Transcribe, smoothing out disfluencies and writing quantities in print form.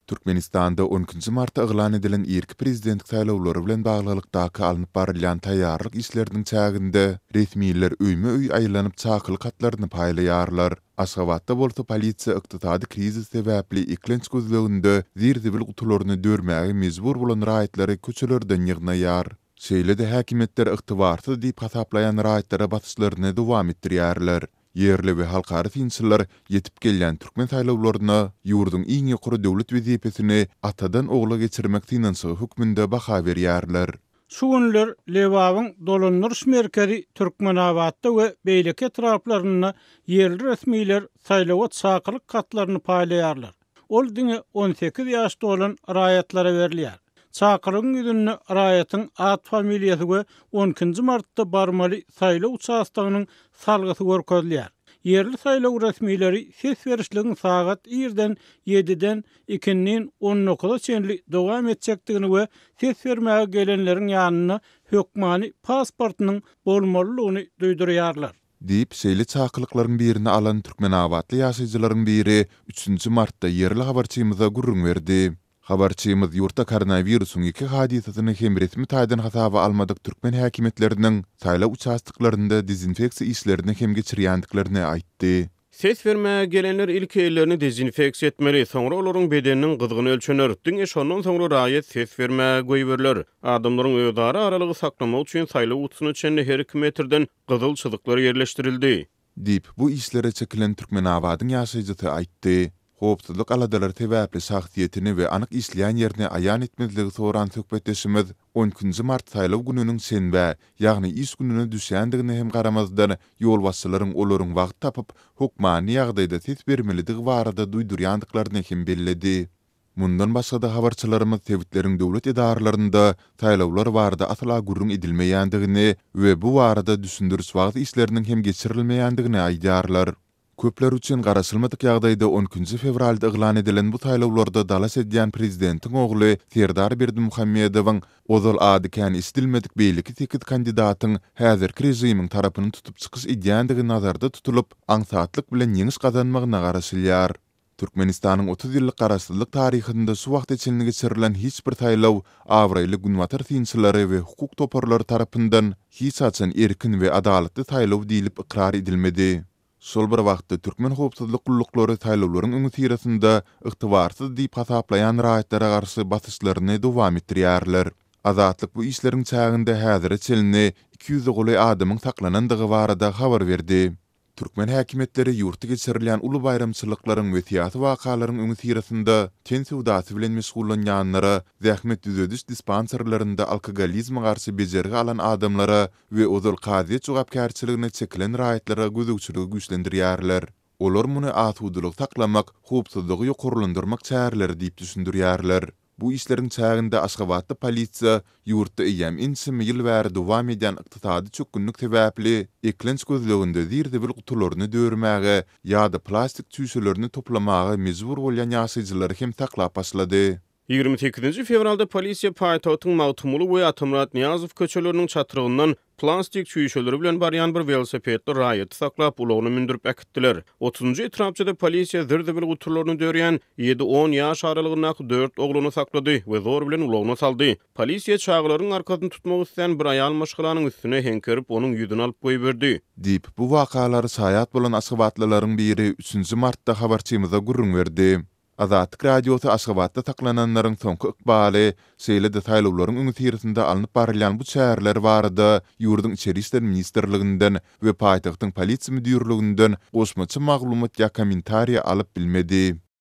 Türkmenistanda 10-njy martda yglan edilen irki prezidentlik saýlawlary bilen baglylykdaky alınıp barylýan taýýarlyk işleriniň çäginde resmiýetler öýme-öý aýlanyp çakylyk hatlaryny paýlaýarlar. Aşgabatda bolsa polisiýa ykdysady krizis sebäpli iklenç gözleginde zirzibil gutularyny dörmäge mezbur bolan raýatlary köçelerden ýygnaýar. Şeýle-de häkimetler yktybarsy diýip hasaplaýan raýatlara basyşlaryny dowam etdirýärler. Yerli we halkary finçiler yetip gelýän türkmen saýlawlaryna ýurdun iň ýokary döwlet wezipesini atadan ogla geçirmek tinançy hukmynda baha berýärler. Şu günler Lewabyň dolanýar merkezi Türkmenabatda we beýleki etraplaryna yerli resmiýetler saýlawa çakylyk katlaryny paýlaýarlar. Ol diňe 18 ýaşda olan raýatlara berilýär. Çakylygyň ýüzünde raýatyň at familiýasy we 10-njy martda barmaly saýlaw uçastygynyň salgysy görkezilýär. Yerli saýlaw resmiýetleri ses berişligiň sagat 1-den 7-den 2-nin 19-a çenli dowam etjekdigini we ses bermäge gelenleriň ýanyna hökmany pasportynyň bolmalylygyny duýdurýarlar. Diýip şeýle çakılıklaryň birini alan Türkmenabatly ýaşaýjylaryň biri 3-njy martda yerli habarçymyza gurrun berdi. Habarçymyz ýurtda koronawirusyň 2 hadisasyny hem resmi taýdan hasaba almadyk türkmen häkimetleriniň saýlaw uçastyklarynda dezinfeksiýa işlerini hem geçirýändiklerini aýtdy. Ses vermäge gelenler ilk ellerini dezinfeksiýa etmeli, soňra olaryň bedeniniň gyzgyny ölçenler. Diňe şondan soňra raýat ses vermäge goýberler. Adamlaryň özara aralygy saklamak üçin saýlaw uçusyny çenli her 2 metrden gyzyl çyzyklar ýerleşdirildi. Diýip bu işlere çekilen Türkmenabatyň ýaşaýjysy aýtdy. Howpsuzlyk aladalary sebäpli şahsiýetini we anyk işleýän ýerini aýan etmezligi soran söhbetdeşimiz 10-njy mart saýlaw gününiň şenbä, ýagny iş gününe düşýändigine hem garamazdan ýol başçylaryň olaryň wagt tapyp hukmany ýagdaýda ses bermelidigi barada duýdurýandyklaryny hem belledi. Mundan başga da habarçylarymyz tewitlerin döwlet edarlarynda saýlawlar barada asla gurrun edilmeýändigini we bu barada düşündürüş wagt işleriniň hem geçirilmeýändigini aýdýarlar. Köpler üçin garaşylmadyk ýagdaýda 10-njy fevralda yglan edilen bu saýlawlarda dalas edýän prezidentiň ogly Serdar Berdimuhammedowyň ozal ady kän istilmedik beýleki 8 kandidatyň häzirki rejimiň tarapyny tutup çykyş edýändigi nazarda tutulup, aňsatlyk bilen ýeňiş gazanmagyna garaşylýar. Türkmenistanyň 30 ýyllyk garaşsyzlyk taryhynda şu wagt içinde geçirilen hiç bir saýlaw awraýly günwatar finçilleri we hukuk toparlary tarapyndan hiç açan erkin we adalatly saýlaw diýilip ikrar edilmedi. Sol bir wagtda türkmen howpsuzlyk gullukları saýlawlaryň öňü tirasynda yktybarsyz diýip hasaplaýan raýatlara garşy basyşlaryny dowam etdirýärler. Azatlyk bu işleriň çäginde häzir çelini 200 goly adamyň saklanandygy barada habar berdi. Türkmen häkimetleri ýurtda geçirilen uly bayramçylyklaryň we tiýatry wakalaryň öňü tirasynda ten sowdasy bilen meşgullanýanlara, zähmet düzediş dispanserlerinde alkogolizme garşy bejergi alan adamlara we ozal qaziýet jogapkärçiligine çekilen raýatlara gözükçüligi güýçlendirýärler. Olar muny atudylyk saklamak, howpsuzlygy ýokurlandyrmak çäreleri diýip düşündirýärler. Bu işlerin çäginde Aşgabatda polisiýa ýurtda ýem insim ýyl bäri dowam edýän ykdysady çökünlük sebäpli eklenç gözleginde zirzibil gutularyny dörmäge ýa-da plastik tüýselerini toplamaga mezbur bolýan ýaşaýjylary hem saklap başlady. 28 fevralda polisiýa paýtagtyň Mawtumuly we Atamrat Niýazow köçeleriniň çatyrygyndan plastik tüýşeleri bilen barýan bir velosipedli raýaty saklap ulagyny mindirip äkitdiler. 30-njy etrapçyda polisiýa zirzibil gutularyny dörýän 7-10 ýaş aralygyndaky 4 ogluny saklady we zor bilen ulagyna saldy. Polisiýa çağlaryň arkasyny tutmak isleýän bir aýal maşgylanyň üstüne henkerip onuň ýüzüni alyp goýberdi. Diýip bu wakalary saýat bolan Aşgabatlylaryň biri 3-njy martda habarçymyza gurrun berdi. Azatlyk radiosu Aşgabatda saklananlaryň soňky ykbaly, şeýle-de saýlawlaryň öňü tirasynda alınıp barylýan bu çäreler barada ýurdun içeri işler ministrliginden we paýtagtyň polisiýa müdürliginden goşmaçy maglumat ýa kommentariýa alyp bilmedi.